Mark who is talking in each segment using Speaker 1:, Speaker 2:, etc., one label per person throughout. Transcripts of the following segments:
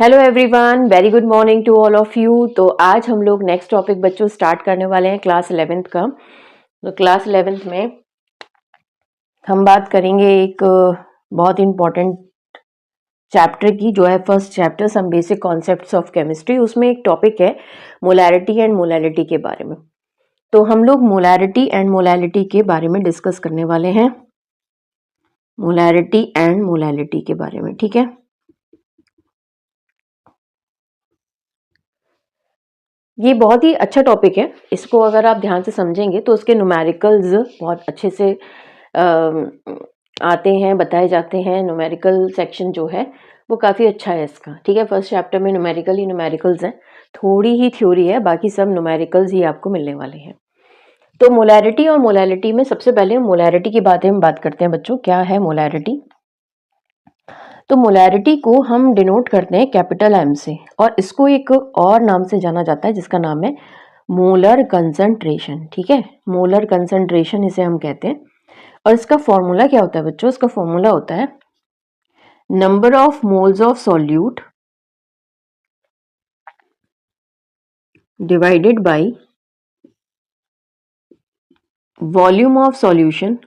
Speaker 1: Hello everyone, very good morning to all of you. तो आज हम लोग नेक्स्ट टॉपिक बच्चों स्टार्ट करने वाले हैं क्लास 11th का। तो क्लास 11th में हम बात करेंगे एक बहुत इम्पॉर्टेंट चैप्टर की, जो है first chapter some basic concepts of chemistry. उसमें एक टॉपिक है मोलैरिटी एंड मोलैलिटी के बारे में। तो हम लोग मोलैरिटी एंड मोलैलिटी के बारे में डिस्कस करने वाले हैं, मोलैरिटी एंड मोलैलिटी के बारे में, ठीक है। ये बहुत ही अच्छा टॉपिक है। इसको अगर आप ध्यान से समझेंगे तो उसके न्यूमेरिकल्स बहुत अच्छे से आते हैं, बताए जाते हैं। न्यूमेरिकल सेक्शन जो है वो काफ़ी अच्छा है इसका, ठीक है। फर्स्ट चैप्टर में न्यूमेरिकल ही न्यूमेरिकल्स हैं, थोड़ी ही थ्योरी है, बाकी सब न्यूमेरिकल्स ही आपको मिलने वाले हैं। तो मोलैरिटी और मोलैलिटी में सबसे पहले मोलैरिटी की बातें बात करते हैं बच्चों। क्या है मोलैरिटी? तो मोलैरिटी को हम डिनोट करते हैं कैपिटल एम से, और इसको एक और नाम से जाना जाता है जिसका नाम है मोलर कंसंट्रेशन, ठीक है। मोलर कंसंट्रेशन इसे हम कहते हैं। और इसका फॉर्मूला क्या होता है बच्चों? इसका फॉर्मूला होता है number of moles of solute divided by volume of solution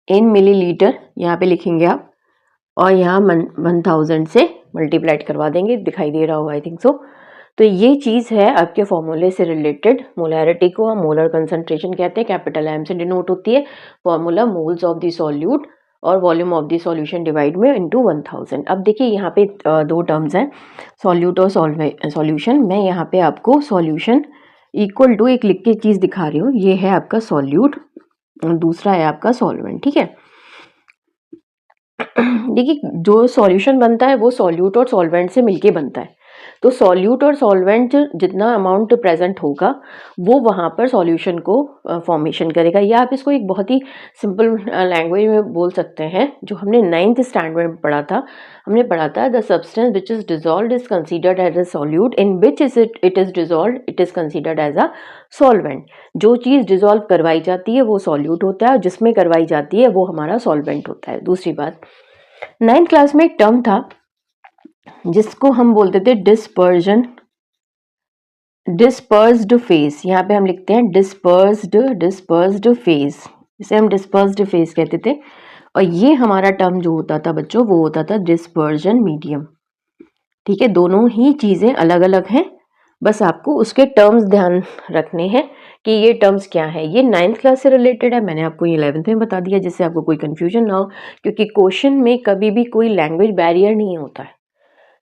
Speaker 1: in millilitre, यहाँ पे लिखेंगे आप, और यहाँ 1000 से मल्टीप्लाइड करवा देंगे, दिखाई दे रहा होगा आई थिंक सो। तो ये चीज़ है आपके फॉर्मूले से रिलेटेड। मोलैरिटी को हम मोलर कंसंट्रेशन कहते हैं, कैपिटल एम से डिनोट होती है। Formula moles of the solute और volume of the solution divide में इनटू 1000। अब देखिए यहाँ पे दो टर्म्स हैं, सॉल्यूट और सॉल्यूशन। मैं यहाँ पे आपको सॉल्यूशन इक्वल टू एक लिख के चीज़ दिखा रही हूँ। ये है आपका सॉल्यूट, दूसरा है आपका सॉल्वेंट, ठीक है। देखिए जो सॉल्यूशन बनता है वो सॉल्यूट और सॉल्वेंट से मिलके बनता है। तो सॉल्यूट और सॉल्वेंट जितना अमाउंट प्रेजेंट होगा वो वहाँ पर सॉल्यूशन को फॉर्मेशन करेगा। या आप इसको एक बहुत ही सिंपल लैंग्वेज में बोल सकते हैं, जो हमने 9th स्टैंडर्ड में पढ़ा था। हमने पढ़ा था the substance which is dissolved is considered as a solute, in which it is dissolved it is considered as a solvent. जो चीज़ डिजॉल्व करवाई जाती है वो सॉल्यूट होता है, और जिसमें करवाई जाती है वो हमारा सॉल्वेंट होता है। दूसरी बात, 9th क्लास में एक टर्म था जिसको हम बोलते थे डिस्पर्जन, डिस्पर्स्ड फेज। यहाँ पे हम लिखते हैं डिस्पर्स्ड फेज, इसे हम डिस्पर्स्ड फेज कहते थे। और ये हमारा टर्म जो होता था बच्चों वो होता था डिस्पर्जन मीडियम, ठीक है। दोनों ही चीज़ें अलग अलग हैं, बस आपको उसके टर्म्स ध्यान रखने हैं कि ये टर्म्स क्या है। ये 9th क्लास से रिलेटेड है, मैंने आपको ये 11th में बता दिया जिससे आपको कोई कंफ्यूजन ना हो, क्योंकि क्वेश्चन में कभी भी कोई लैंग्वेज बैरियर नहीं होता है।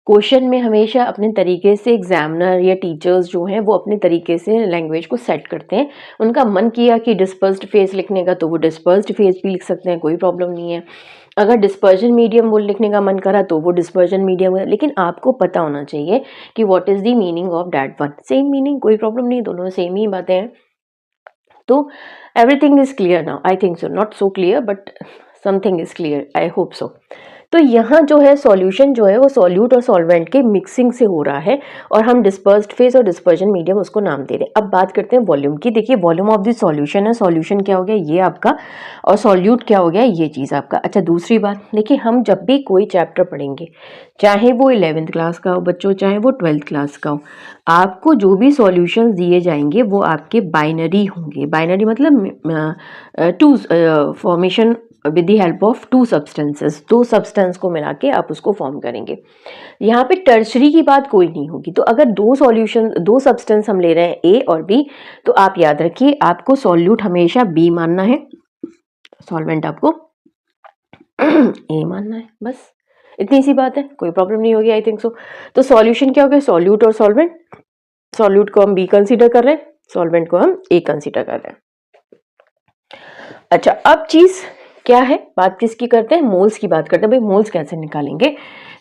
Speaker 1: क्वेश्चन में हमेशा अपने तरीके से एग्जामिनर या टीचर्स जो हैं वो अपने तरीके से लैंग्वेज को सेट करते हैं। उनका मन किया कि डिस्पर्स्ड फेज लिखने का तो वो डिस्पर्स्ड फेज भी लिख सकते हैं, कोई प्रॉब्लम नहीं है। अगर डिस्पर्जन मीडियम वो लिखने का मन करा तो वो डिस्पर्जन मीडियम, लेकिन आपको पता होना चाहिए कि what is the meaning of that one. Same meaning, कोई प्रॉब्लम नहीं, दोनों सेम ही बातें हैं। तो everything is clear now, I think so, not so clear but something is clear, I hope so. तो यहाँ जो है सॉल्यूशन जो है वो सॉल्यूट और सॉल्वेंट के मिक्सिंग से हो रहा है, और हम डिस्पर्स्ड फेज और डिस्पर्जन मीडियम उसको नाम दे रहे हैं। अब बात करते हैं वॉल्यूम की। देखिए वॉल्यूम ऑफ द सॉल्यूशन है, सॉल्यूशन क्या हो गया ये आपका, और सॉल्यूट क्या हो गया ये चीज़ आपका। अच्छा दूसरी बात, देखिए हम जब भी कोई चैप्टर पढ़ेंगे, चाहे वो 11th क्लास का हो बच्चों, चाहे वो 12th क्लास का हो, आपको जो भी सॉल्यूशंस दिए जाएंगे वो आपके बाइनरी होंगे। बाइनरी मतलब two formation with the help of two substances, दो सब्सटेंस को मिला के आप उसको फॉर्म करेंगे। यहाँ पे टर्शरी की बात कोई नहीं होगी। तो अगर दो सॉल्यूशन, दो सब्सटेंस हम ले रहे हैं ए और बी, तो आप याद रखिए आपको सॉल्यूट हमेशा बी मानना है, सॉल्वेंट आपको ए मानना है, बस इतनी सी बात है, कोई प्रॉब्लम नहीं होगी आई थिंक सो। तो सॉल्यूशन क्या हो गया, सॉल्यूट और सॉल्वेंट। सॉल्यूट को हम बी कंसीडर कर रहे हैं, सॉल्वेंट को हम ए कंसीडर कर रहे हैं। अच्छा अब चीज क्या है, बात किसकी करते हैं, मोल्स की बात करते हैं। भाई मोल्स कैसे निकालेंगे?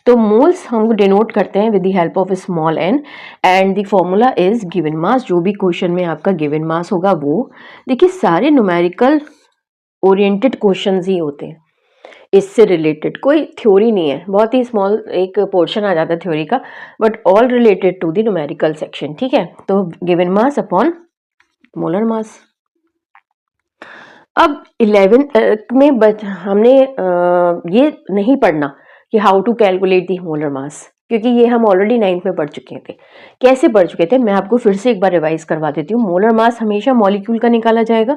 Speaker 1: तो मोल्स हम डिनोट करते हैं with the help of small n, and the formula is given mass. जो भी क्वेश्चन में आपका गिवन मास होगा वो, देखिए सारे न्यूमेरिकल ओरिएंटेड क्वेश्चंस ही होते हैं, इससे रिलेटेड कोई थ्योरी नहीं है। बहुत ही स्मॉल एक पोर्शन आ जाता है थ्योरी का, but all related to the numerical section, ठीक है। तो given mass upon molar mass. अब 11th में हमने ये नहीं पढ़ना कि how to calculate the molar mass, क्योंकि ये हम ऑलरेडी 9th में पढ़ चुके थे। कैसे पढ़ चुके थे मैं आपको फिर से एक बार रिवाइज करवा देती हूँ। मोलर मास हमेशा मॉलिक्यूल का निकाला जाएगा,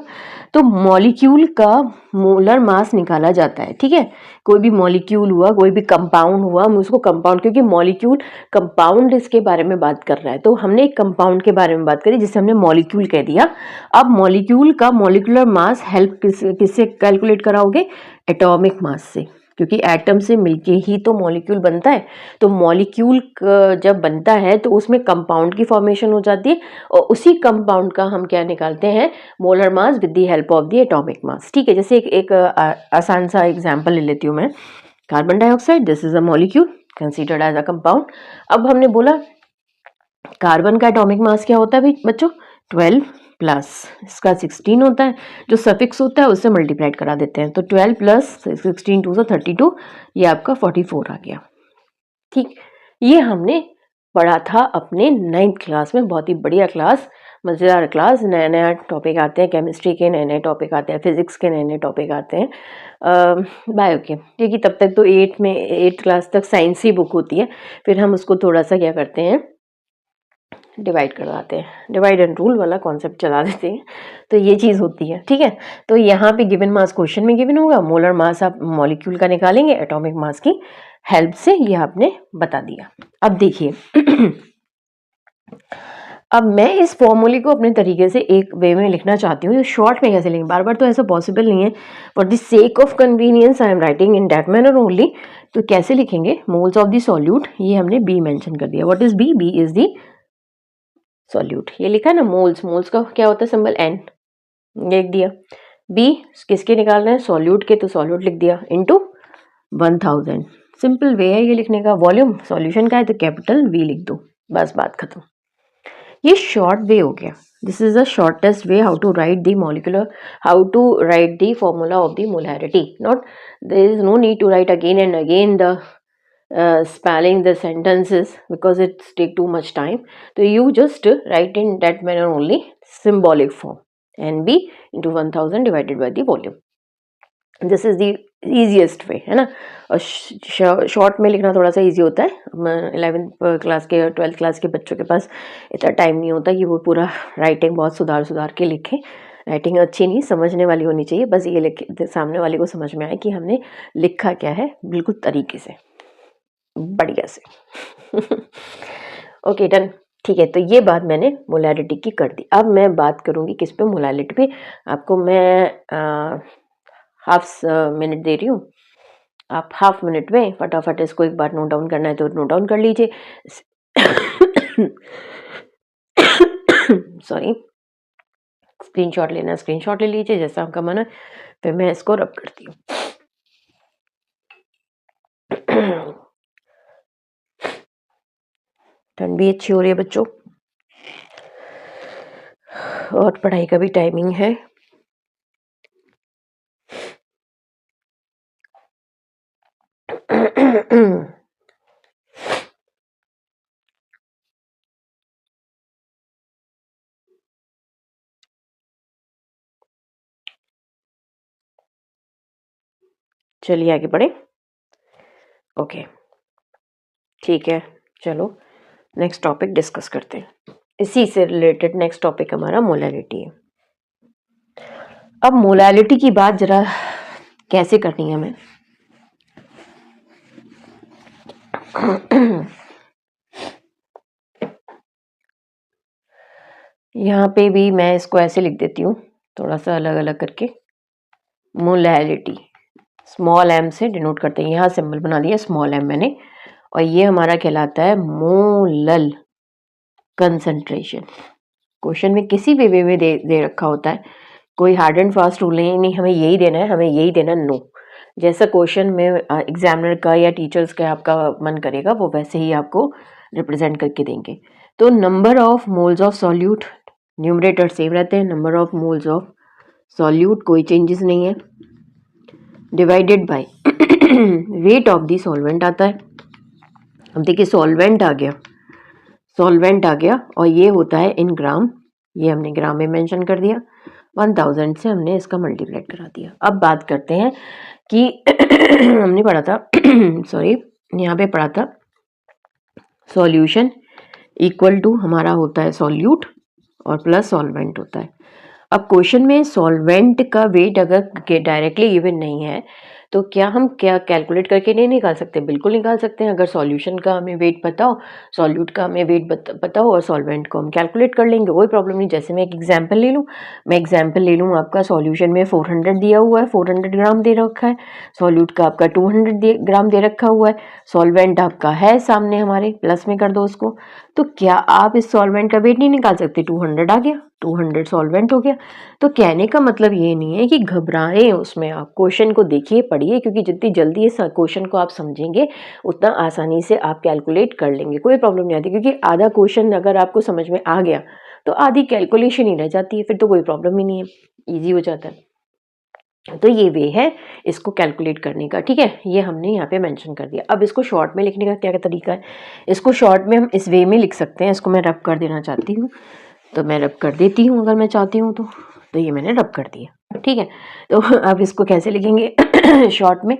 Speaker 1: तो मॉलिक्यूल का मोलर मास निकाला जाता है, ठीक है। कोई भी मॉलिक्यूल हुआ, कोई भी कंपाउंड हुआ, हम उसको कंपाउंड, क्योंकि मॉलिक्यूल कंपाउंड इसके बारे में बात कर रहा है, तो हमने एक कंपाउंड के बारे में बात करी जिसे हमने मॉलिक्यूल कह दिया। अब मॉलिक्यूल का मॉलिक्यूलर मास हेल्प किससे कैलकुलेट कराओगे? एटॉमिक मास से, क्योंकि एटम से मिलके ही तो मॉलिक्यूल बनता है। तो मॉलिक्यूल जब बनता है तो उसमें कंपाउंड की फॉर्मेशन हो जाती है, और उसी कंपाउंड का हम क्या निकालते हैं? Molar mass with the help of the atomic mass, ठीक है। जैसे एक आसान सा एग्जांपल ले लेती हूँ मैं। Carbon dioxide, this is a molecule considered as a compound. अब हमने बोला कार्बन का एटॉमिक मास क्या होता है भाई बच्चों? 12 प्लस इसका 16 होता है, जो सफिक्स होता है उससे मल्टीप्लाइड करा देते हैं, तो 12 प्लस 16 2 32, ये आपका 44 आ गया, ठीक। ये हमने पढ़ा था अपने 9th क्लास में, बहुत ही बढ़िया क्लास, मज़ेदार क्लास। नया नया टॉपिक आते हैं, केमिस्ट्री के नए नए टॉपिक आते हैं, फिजिक्स के नए नए टॉपिक आते हैं, बायो के, क्योंकि तब तक तो 8th क्लास तक साइंस ही बुक होती है, फिर हम उसको थोड़ा सा क्या करते हैं, डिवाइड करवाते हैं, डिवाइड एंड रूल वाला कॉन्सेप्ट चला देते हैं, तो ये चीज़ होती है, ठीक है। तो यहाँ पे गिवन मास क्वेश्चन में गिवन होगा, मोलर मास आप मॉलिक्यूल का निकालेंगे एटॉमिक मास की हेल्प से, ये आपने बता दिया। अब देखिए अब मैं इस फॉर्मूले को अपने तरीके से एक वे में लिखना चाहती हूँ, शॉर्ट में कैसे लिखेंगे, बार बार तो ऐसा पॉसिबल नहीं है, for the sake of convenience I am writing in that manner only. तो कैसे लिखेंगे? मोल्स ऑफ द सॉल्यूट, ये हमने बी मेंशन कर दिया। What is B? B is the solute, ये लिखा है ना, मोल्स, मोल्स का क्या होता है सिंबल? एन, लिख दिया। बी किसके निकाल रहे हैं? सॉल्यूट के, तो सॉल्यूट लिख दिया, इनटू 1000। सिंपल वे है ये लिखने का। वॉल्यूम सॉल्यूशन का है तो कैपिटल वी लिख दो, बस बात खत्म। ये शॉर्ट वे हो गया। This is the shortest way how to write the molecular, how to write the formula of the molarity. Not, there is no need to write again and again the spelling the sentences because it's take too much time. So you just write in that manner only, symbolic form, NB into 1000 divided by the volume. This is the easiest way, है ना। और short में लिखना थोड़ा सा easy होता है। 11th class के 12th क्लास के बच्चों के पास इतना टाइम नहीं होता कि वो पूरा राइटिंग बहुत सुधार के लिखें। राइटिंग अच्छी नहीं, समझने वाली होनी चाहिए, बस ये लिखे सामने वाले को समझ में आए कि हमने लिखा क्या है, बिल्कुल तरीके से, बढ़िया से। ओके डन, ठीक है। तो ये बात मैंने मोलैरिटी की कर दी। अब मैं बात करूँगी किस पे? मोलैरिटी पे। आपको मैं हाफ मिनट दे रही हूँ, आप हाफ मिनट में फटाफट इसको एक बार नोट डाउन करना है तो नोट डाउन कर लीजिए। सॉरी, स्क्रीनशॉट लेना, स्क्रीनशॉट ले लीजिए, जैसा आपका मन है। फिर मैं इसको रब करती हूँ। ठंड भी अच्छी हो रही है बच्चों, और पढ़ाई का भी टाइमिंग है। चलिए आगे बढ़े। ओके ठीक है, चलो नेक्स्ट टॉपिक डिस्कस करते हैं। इसी से रिलेटेड नेक्स्ट टॉपिक हमारा मोलैरिटी है। अब मोलैरिटी की बात जरा कैसे करनी है हमें। यहाँ पे भी मैं इसको ऐसे लिख देती हूँ, थोड़ा सा अलग अलग करके। मोलैरिटी स्मॉल एम से डिनोट करते हैं, यहाँ सिंबल बना दिया स्मॉल एम मैंने, और ये हमारा कहलाता है मोलल कंसंट्रेशन। क्वेश्चन में किसी भी वे में दे रखा होता है, कोई हार्ड एंड फास्ट रूल नहीं हमें यही देना है, हमें यही देना, नो। जैसा क्वेश्चन में एग्जामिनर का या टीचर्स का आपका मन करेगा वो वैसे ही आपको रिप्रेजेंट करके देंगे। तो number of moles of solute, numerator same रहते हैं, number of moles of solute कोई चेंजेस नहीं है, divided by weight of the solvent आता है। अब देखिए सॉल्वेंट आ गया और ये होता है इन ग्राम, ये हमने ग्राम में मेंशन कर दिया। 1000 से हमने इसका मल्टीप्लाई करा दिया। अब बात करते हैं कि हमने पढ़ा था सॉरी यहाँ पे पढ़ा था सॉल्यूशन इक्वल टू हमारा होता है सॉल्यूट और प्लस सॉल्वेंट होता है। अब क्वेश्चन में सॉल्वेंट का वेट अगर डायरेक्टली गिवन नहीं है तो क्या हम कैलकुलेट करके नहीं निकाल सकते? बिल्कुल निकाल सकते हैं। अगर सॉल्यूशन का हमें वेट पता हो, सॉल्यूट का हमें वेट पता हो और सॉल्वेंट को हम कैलकुलेट कर लेंगे, कोई प्रॉब्लम नहीं। जैसे मैं एक एग्जांपल ले लूँ, आपका सॉल्यूशन में 400 दिया हुआ है, 400 ग्राम दे रखा है, सॉल्यूट का आपका 200 ग्राम दे रखा हुआ है, सॉल्वेंट आपका है सामने हमारे, प्लस में कर दो उसको। तो क्या आप इस सॉल्वेंट का वेट नहीं निकाल सकते? 200 आ गया, 200 सॉल्वेंट हो गया। तो कहने का मतलब ये नहीं है कि घबराएं उसमें, आप क्वेश्चन को देखिए, पढ़िए, क्योंकि जितनी जल्दी इस क्वेश्चन को आप समझेंगे उतना आसानी से आप कैलकुलेट कर लेंगे, कोई प्रॉब्लम नहीं आती। क्योंकि आधा क्वेश्चन अगर आपको समझ में आ गया तो आधी कैलकुलेशन ही रह जाती है, फिर तो कोई प्रॉब्लम ही नहीं है, ईजी हो जाता है। तो ये वे है इसको कैलकुलेट करने का, ठीक है, ये हमने यहाँ पे मेंशन कर दिया। अब इसको शॉर्ट में लिखने का क्या क्या तरीका है? इसको शॉर्ट में हम इस वे में लिख सकते हैं। इसको मैं रब कर देना चाहती हूँ तो मैं रब कर देती हूँ, अगर मैं चाहती हूँ तो ये मैंने रब कर दिया, ठीक है। तो अब इसको कैसे लिखेंगे शॉर्ट में?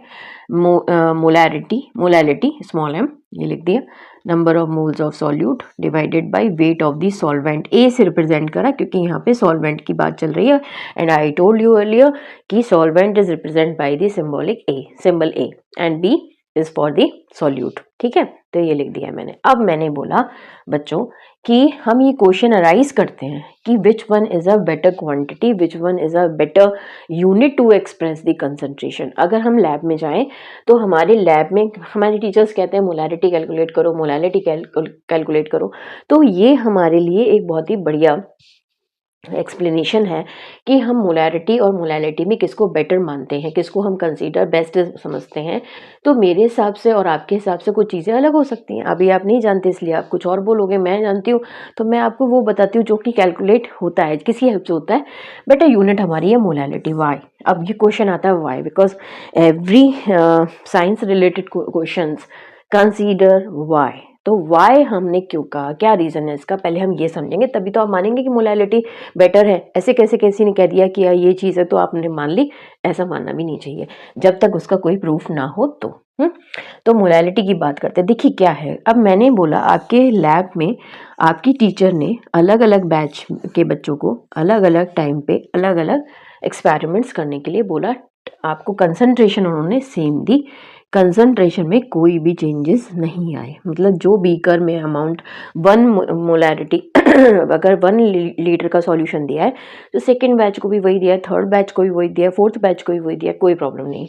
Speaker 1: मोलैलिटी स्मॉल m ये लिख दिया, number of moles of solute divided by weight of the solvent. A से रिप्रेजेंट करा क्योंकि यहाँ पे सॉल्वेंट की बात चल रही है, and I told you earlier कि solvent is represent by the symbol A and B is for the solute, ठीक है। तो ये लिख दिया मैंने। अब मैंने बोला बच्चों कि हम ये क्वेश्चन अराइज करते हैं कि which one is a better quantity, which one is a better unit to express the concentration. अगर हम लैब में जाएं तो हमारे लैब में हमारे टीचर्स कहते हैं मोलैलिटी कैलकुलेट करो, मोलैलिटी कैलकुलेट करो। तो ये हमारे लिए एक बहुत ही बढ़िया एक्सप्लेनेशन है कि हम मोलैरिटी और मोलैलिटी में किसको बेटर मानते हैं, किसको हम कंसीडर बेस्ट समझते हैं। तो मेरे हिसाब से और आपके हिसाब से कुछ चीज़ें अलग हो सकती हैं। अभी आप नहीं जानते इसलिए आप कुछ और बोलोगे, मैं जानती हूँ तो मैं आपको वो बताती हूँ जो कि कैलकुलेट होता है, किसी हेल्प से होता है। बेटर यूनिट हमारी है मोलैलिटी। वाई? अब ये क्वेश्चन आता है why, because every science related questions consider why. तो वाई हमने क्यों कहा, क्या रीज़न है इसका, पहले हम ये समझेंगे, तभी तो आप मानेंगे कि मोलैलिटी बेटर है। ऐसे कैसे किसी ने कह दिया कि ये चीज़ है तो आपने मान ली, ऐसा मानना भी नहीं चाहिए जब तक उसका कोई प्रूफ ना हो। तो मोलैलिटी की बात करते हैं। देखिए क्या है, अब मैंने बोला आपके लैब में आपकी टीचर ने अलग अलग बैच के बच्चों को अलग अलग टाइम पे अलग अलग एक्सपेरिमेंट्स करने के लिए बोला। आपको कंसंट्रेशन उन्होंने सेम दी, कंसंट्रेशन में कोई भी चेंजेस नहीं आए। मतलब जो बीकर में अमाउंट 1 मोलैरिटी अगर 1 लीटर का सॉल्यूशन दिया है तो सेकंड बैच को भी वही दिया है, थर्ड बैच को भी वही दिया है, फोर्थ बैच को भी वही दिया है, कोई प्रॉब्लम नहीं।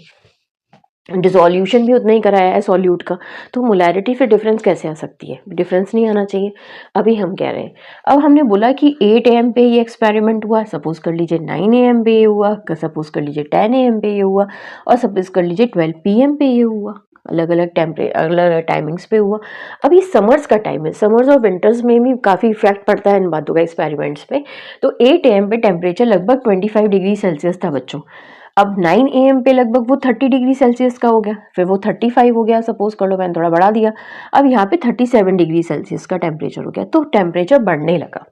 Speaker 1: डिसोल्यूशन भी उतना ही कराया है सॉल्यूट का, तो मोलैरिटी फिर डिफरेंस कैसे आ सकती है? डिफरेंस नहीं आना चाहिए। अभी हम कह रहे हैं, अब हमने बोला कि 8 AM पे ये एक्सपेरिमेंट हुआ, सपोज कर लीजिए 9 AM पे ये हुआ, सपोज कर लीजिए 10 AM पे ये हुआ, और सपोज कर लीजिए 12 PM पे ये हुआ। अलग अलग अलग टाइमिंग्स पे हुआ। अभी समर्स का टाइम है, समर्स और विंटर्स में भी काफ़ी इफेक्ट पड़ता है इन बातों का एक्सपेरिमेंट्स पे। तो 8 AM पे टेम्परेचर लगभग 25 डिग्री सेल्सियस था बच्चों। अब 9 AM पे लगभग वो 30 डिग्री सेल्सियस का हो गया, फिर वो 35 हो गया, सपोज कर लो, मैंने थोड़ा बढ़ा दिया। अब यहाँ पे 37 डिग्री सेल्सियस का टेम्परेचर हो गया, तो टेम्परेचर बढ़ने लगा।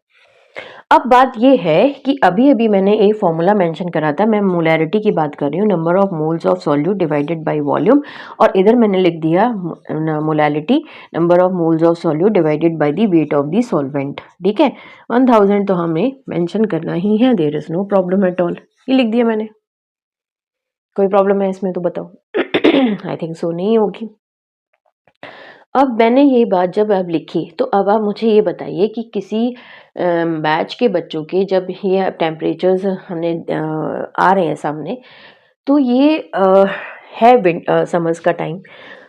Speaker 1: अब बात ये है कि अभी अभी मैंने एक फॉर्मूला मेंशन करा था, मैं मोलैरिटी की बात कर रही हूँ, number of moles of solute divided by volume, और इधर मैंने लिख दिया molality number of moles of solute divided by the weight of the solvent, ठीक है। 1000 तो हमें मेंशन करना ही है, there is no problem at all, ये लिख दिया मैंने। कोई प्रॉब्लम है इसमें तो बताओ। आई थिंक सो नहीं होगी। अब मैंने ये बात जब अब लिखी तो अब आप मुझे ये बताइए कि किसी बैच के बच्चों के जब ये टेम्परेचर्स हमने आ रहे हैं सामने, तो ये है समर्स का टाइम,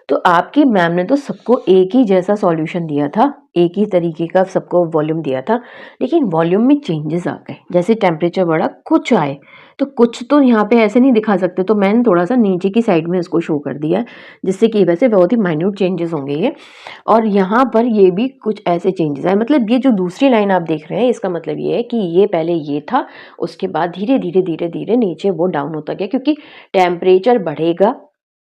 Speaker 1: तो आपकी मैम ने तो सबको एक ही जैसा सॉल्यूशन दिया था, एक ही तरीके का सबको वॉल्यूम दिया था, लेकिन वॉल्यूम में चेंजेस आ गए। जैसे टेम्परेचर बढ़ा, कुछ आए, तो कुछ तो यहाँ पे ऐसे नहीं दिखा सकते, तो मैंने थोड़ा सा नीचे की साइड में इसको शो कर दिया है, जिससे कि वैसे बहुत ही माइन्यूट चेंजेस होंगे ये। और यहाँ पर ये भी कुछ ऐसे चेंजेस आए, मतलब ये जो दूसरी लाइन आप देख रहे हैं इसका मतलब ये है कि ये पहले ये था, उसके बाद धीरे धीरे धीरे धीरे नीचे वो डाउन होता गया, क्योंकि टेम्परेचर बढ़ेगा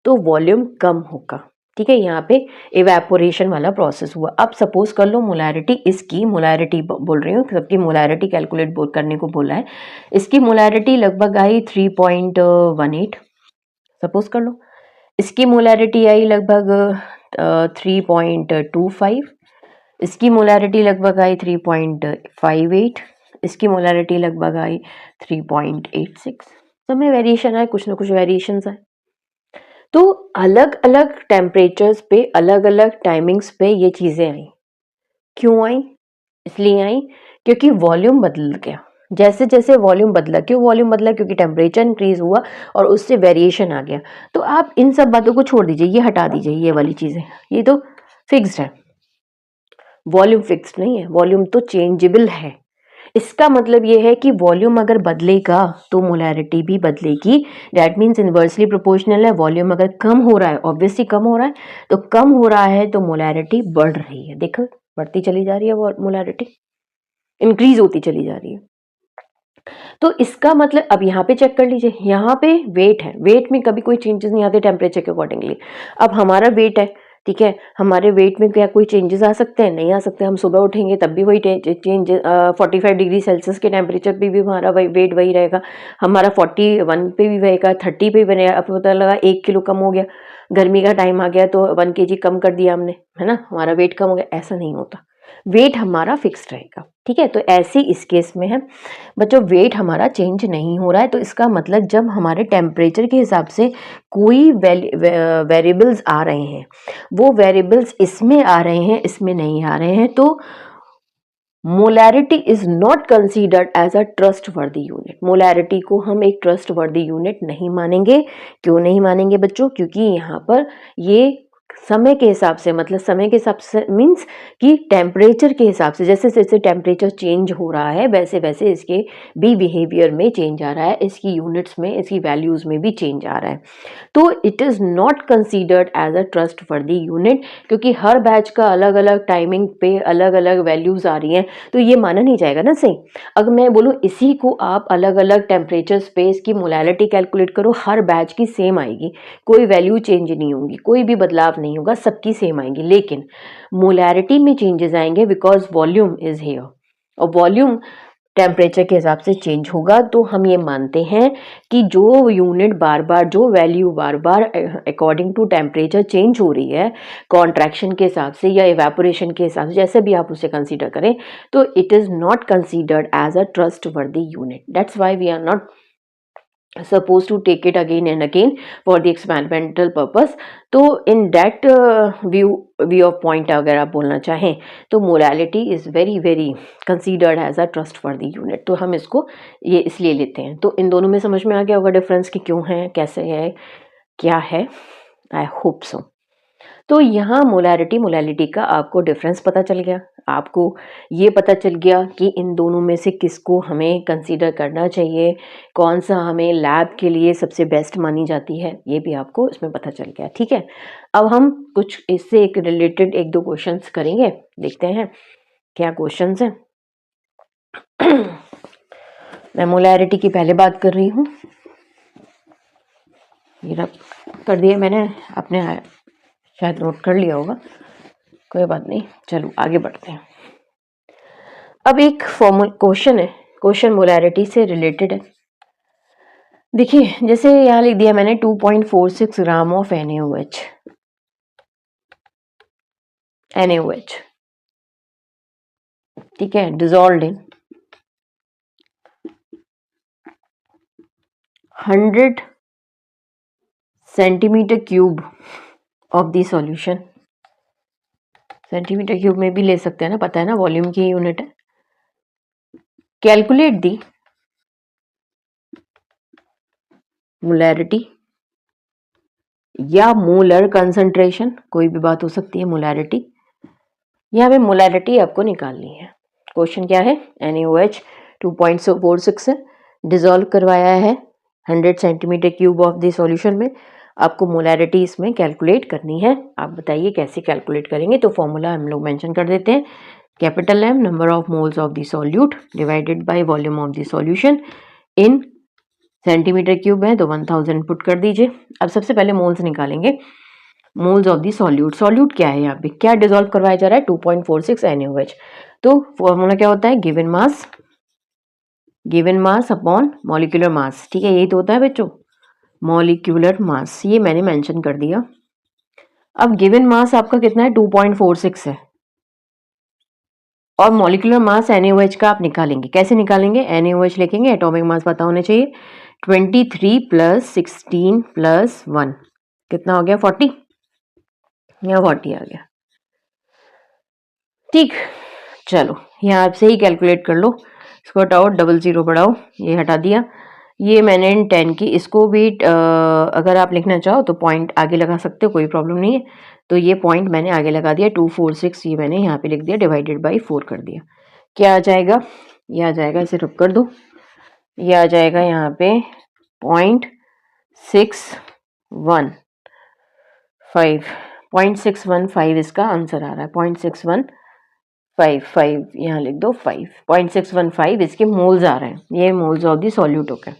Speaker 1: तो वॉल्यूम कम होगा, ठीक है, यहाँ पे इवेपोरेशन वाला प्रोसेस हुआ। अब सपोज कर लो मोलैरिटी, इसकी मोलैरिटी बोल रही हूँ, सबकी मोलैरिटी कैलकुलेट करने को बोला है। इसकी मोलैरिटी लगभग आई 3.18, सपोज कर लो। इसकी मोलैरिटी आई लगभग 3.25, इसकी मोलैरिटी लगभग आई 3.58, इसकी मोलैरिटी लगभग आई 3.86। सब में वेरिएशन आए, कुछ ना कुछ वेरिएशंस आए। तो अलग अलग टेम्परेचर्स पे, अलग अलग टाइमिंग्स पे ये चीज़ें आई। क्यों आई? इसलिए आई क्योंकि वॉल्यूम बदल गया। जैसे जैसे वॉल्यूम बदला, क्यों वॉल्यूम बदला? क्योंकि टेम्परेचर इंक्रीज हुआ और उससे वेरिएशन आ गया। तो आप इन सब बातों को छोड़ दीजिए, ये हटा दीजिए, ये वाली चीज़ें, ये तो फिक्स्ड है। वॉल्यूम फिक्स्ड नहीं है, वॉल्यूम तो चेंजेबल है। इसका मतलब ये है कि वॉल्यूम अगर बदलेगा तो मोलैरिटी भी बदलेगी। दैट मीन्स इन्वर्सली प्रोपोर्शनल है। वॉल्यूम अगर कम हो रहा है, ऑब्वियसली कम हो रहा है, तो कम हो रहा है तो मोलैरिटी बढ़ रही है। देखो बढ़ती चली जा रही है, मोलैरिटी इंक्रीज होती चली जा रही है। तो इसका मतलब अब यहाँ पे चेक कर लीजिए, यहाँ पे वेट है, वेट में कभी कोई चेंजेस नहीं आते टेम्परेचर के अकॉर्डिंगली। अब हमारा वेट है, ठीक है, हमारे वेट में क्या कोई चेंजेस आ सकते हैं? नहीं आ सकते। हम सुबह उठेंगे तब भी वही चेंज 45 डिग्री सेल्सियस के टेम्परेचर पे भी हमारा वही वेट वही रहेगा, हमारा 41 पे भी रहेगा, 30 पे भी बनेगा। अब पता लगा 1 किलो कम हो गया, गर्मी का टाइम आ गया तो 1 kg कम कर दिया हमने, है ना, हमारा वेट कम हो गया। ऐसा नहीं होता, वेट हमारा फिक्स्ड रहेगा। ठीक है, तो ऐसे इस केस में है बच्चों, वेट हमारा चेंज नहीं हो रहा है। तो इसका मतलब जब हमारे टेम्परेचर के हिसाब से कोई वेरिएबल्स आ रहे हैं, वो वेरिएबल्स इसमें आ रहे हैं, इसमें नहीं आ रहे हैं, तो molarity is not considered as a trustworthy unit. Molarity को हम एक ट्रस्टवर्दी यूनिट नहीं मानेंगे। क्यों नहीं मानेंगे बच्चों? क्योंकि यहाँ पर ये समय के हिसाब से, मतलब समय के हिसाब से मीन्स कि टेम्परेचर के हिसाब से, जैसे जैसे टेम्परेचर चेंज हो रहा है वैसे वैसे इसके भी बिहेवियर में चेंज आ रहा है, इसकी यूनिट्स में, इसकी वैल्यूज में भी चेंज आ रहा है। तो it is not considered as a trustworthy unit, क्योंकि हर बैच का अलग अलग टाइमिंग पे अलग अलग वैल्यूज आ रही हैं, तो ये माना नहीं जाएगा ना सही। अगर मैं बोलूँ इसी को आप अलग अलग टेम्परेचर स्पेस की मोलैरिटी कैलकुलेट करो, हर बैच की सेम आएगी, कोई वैल्यू चेंज नहीं होगी, कोई भी बदलाव नहीं होगा, सबकी सेम आएगी। लेकिन मोलैरिटी में चेंजेस आएंगे बिकॉज वॉल्यूम इज हियर, और वॉल्यूम टेम्परेचर के हिसाब से चेंज होगा। तो हम ये मानते हैं कि जो यूनिट बार बार, जो वैल्यू बार बार अकॉर्डिंग टू टेम्परेचर चेंज हो रही है, कॉन्ट्रैक्शन के हिसाब से या इवेपोरेशन के हिसाब से, जैसे भी आप उसे कंसीडर करें, तो it is not considered as a trustworthy unit. That's why we are not supposed to take it again and again for the experimental purpose। तो in that view of point अगर आप बोलना चाहें तो molarity is very very considered as a trustworthy unit. तो हम इसको ये इसलिए लेते हैं। तो इन दोनों में समझ में आ गया होगा डिफरेंस कि क्यों है, कैसे है, क्या है। I hope so. तो यहाँ मोलैरिटी मोलैलिटी का आपको डिफरेंस पता चल गया, आपको ये पता चल गया कि इन दोनों में से किसको हमें कंसीडर करना चाहिए, कौन सा हमें लैब के लिए सबसे बेस्ट मानी जाती है, ये भी आपको इसमें पता चल गया। ठीक है, अब हम कुछ इससे एक रिलेटेड एक दो क्वेश्चंस करेंगे, देखते हैं क्या क्वेश्चंस हैं। मैं मोलैरिटी की पहले बात कर रही हूँ, ये कर दिया मैंने, अपने शायद नोट कर लिया होगा, कोई बात नहीं, चलो आगे बढ़ते हैं। अब एक फॉर्मल क्वेश्चन है, क्वेश्चन मोलैरिटी से रिलेटेड है। देखिए जैसे यहाँ लिख दिया मैंने 2.46 ग्राम ऑफ NaOH, ठीक है, dissolved in 100 centimetre cube of the solution. Centimetre cube में भी ले सकते हैं ना, पता है ना वॉल्यूम की यूनिट है। कैलकुलेट दी मोलैरिटी या मोलर कंसंट्रेशन, कोई भी बात हो सकती है, मोलैरिटी, यहाँ पे मोलैरिटी आपको निकालनी है। क्वेश्चन क्या है, NaOH 2.46 है, डिजोल्व करवाया है 100 centimetre cube of the solution में, आपको मोलैरिटी इसमें कैलकुलेट करनी है। आप बताइए कैसे कैलकुलेट करेंगे। तो फॉर्मूला हम लोग मेंशन कर देते हैं, capital M number of moles of the solute divided by volume of the solution, in centimetre cube है तो 1000 पुट कर दीजिए। अब सबसे पहले मोल्स निकालेंगे। Moles of the solute. Solute क्या है, यहाँ पे क्या डिसॉल्व करवाया जा रहा है, 2.46 NaOH। तो फॉर्मूला क्या होता है, given mass upon molecular mass. ठीक है, यही तो होता है बच्चों, मॉलिक्यूलर मास। ये मैंने मेंशन कर दिया। अब गिवन मास आपका कितना है, 2.46 है, और मॉलिक्यूलर मास NaOH का आप निकालेंगे। कैसे निकालेंगे, NaOH लिखेंगे, एटॉमिक मास पता होने चाहिए, 23 + 16 + 1 कितना हो गया, 40। यहाँ 40 आ गया। ठीक, चलो यहाँ आप से ही कैलकुलेट कर लो। इसको हटाओ, 00 बढ़ाओ, ये हटा दिया। ये मैंने 10 की, इसको भी अगर आप लिखना चाहो तो पॉइंट आगे लगा सकते हो, कोई प्रॉब्लम नहीं है। तो ये पॉइंट मैंने आगे लगा दिया, 246 ये मैंने यहाँ पे लिख दिया, डिवाइडेड बाई 4 कर दिया। क्या आ जाएगा, ये आ जाएगा, इसे रब कर दो, ये आ जाएगा यहाँ पे 0.615 इसका आंसर आ रहा है, 0.6155 यहाँ लिख दो, 5.615 इसके मोल्स आ रहे हैं। ये मोल्स ऑफ दी सॉल्यूट हो गए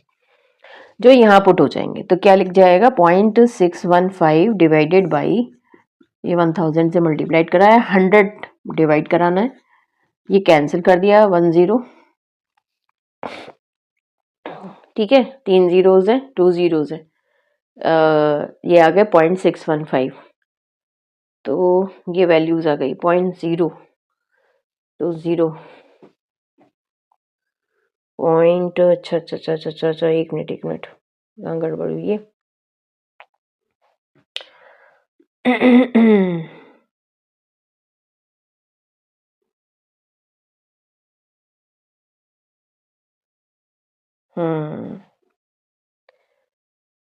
Speaker 1: जो यहाँ पुट हो जाएंगे। तो क्या लिख जाएगा, 0.615 डिवाइडेड बाई, ये 1000 से मल्टीप्लाइड करा है, 100 डिवाइड कराना है, ये कैंसिल कर दिया, 10। ठीक है, 3 जीरोज है, 2 जीरोज है, ये आ गए 0.615। तो ये वैल्यूज आ गई 0.020 पॉइंट, अच्छा, एक मिनट यहाँ गड़बड़ हुई है।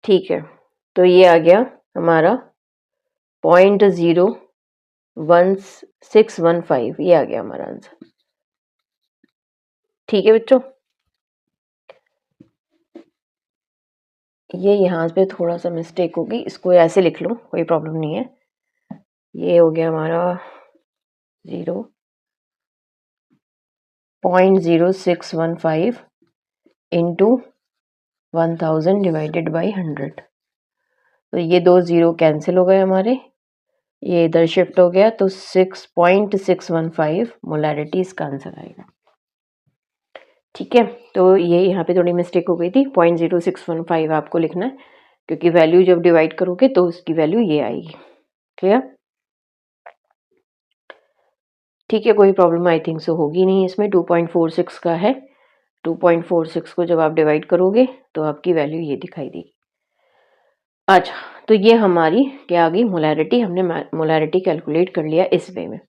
Speaker 1: ठीक है, तो ये आ गया हमारा 0.01615, ये आ गया हमारा आंसर। ठीक है बच्चों, ये यहाँ पे थोड़ा सा मिस्टेक होगी, इसको ऐसे लिख लो, कोई प्रॉब्लम नहीं है। ये हो गया हमारा 0.0615 इंटू 1000 डिवाइडेड बाई 100। तो ये 2 जीरो कैंसिल हो गए हमारे, ये इधर शिफ्ट हो गया, तो 6.615 मोलैरिटी इसका आंसर आएगा। ठीक है, तो ये यहाँ पे थोड़ी मिस्टेक हो गई थी, 0.0615 आपको लिखना है, क्योंकि वैल्यू जब डिवाइड करोगे तो उसकी वैल्यू ये आएगी। क्लियर? ठीक है, कोई प्रॉब्लम आई थिंक सो होगी नहीं इसमें, 2.46 का है, 2.46 को जब आप डिवाइड करोगे तो आपकी वैल्यू ये दिखाई देगी। अच्छा, तो ये हमारी क्या आ गई, मोलैरिटी। हमने मोलैरिटी कैलकुलेट कर लिया इस वे में।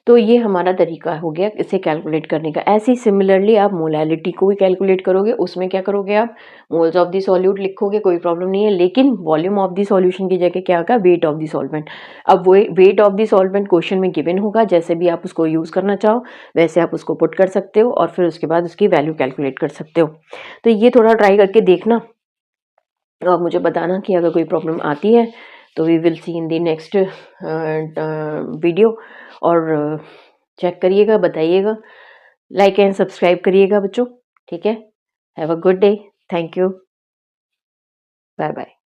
Speaker 1: तो ये हमारा तरीका हो गया इसे कैलकुलेट करने का। ऐसे ही सिमिलरली आप मोलैलिटी को भी कैलकुलेट करोगे, उसमें क्या करोगे, आप मोल्स ऑफ द सॉल्यूट लिखोगे, कोई प्रॉब्लम नहीं है, लेकिन वॉल्यूम ऑफ द सॉल्यूशन की जगह क्या होगा, वेट ऑफ द सॉल्वेंट। अब वो wait of the solvent question में गिवन होगा, जैसे भी आप उसको यूज़ करना चाहो वैसे आप उसको पुट कर सकते हो, और फिर उसके बाद उसकी वैल्यू कैलकुलेट कर सकते हो। तो ये थोड़ा ट्राई करके देखना और मुझे बताना कि अगर कोई प्रॉब्लम आती है तो we will see in the next video. और चेक करिएगा, बताइएगा, लाइक एंड सब्सक्राइब करिएगा बच्चों। ठीक है, have a good day, thank you, bye bye.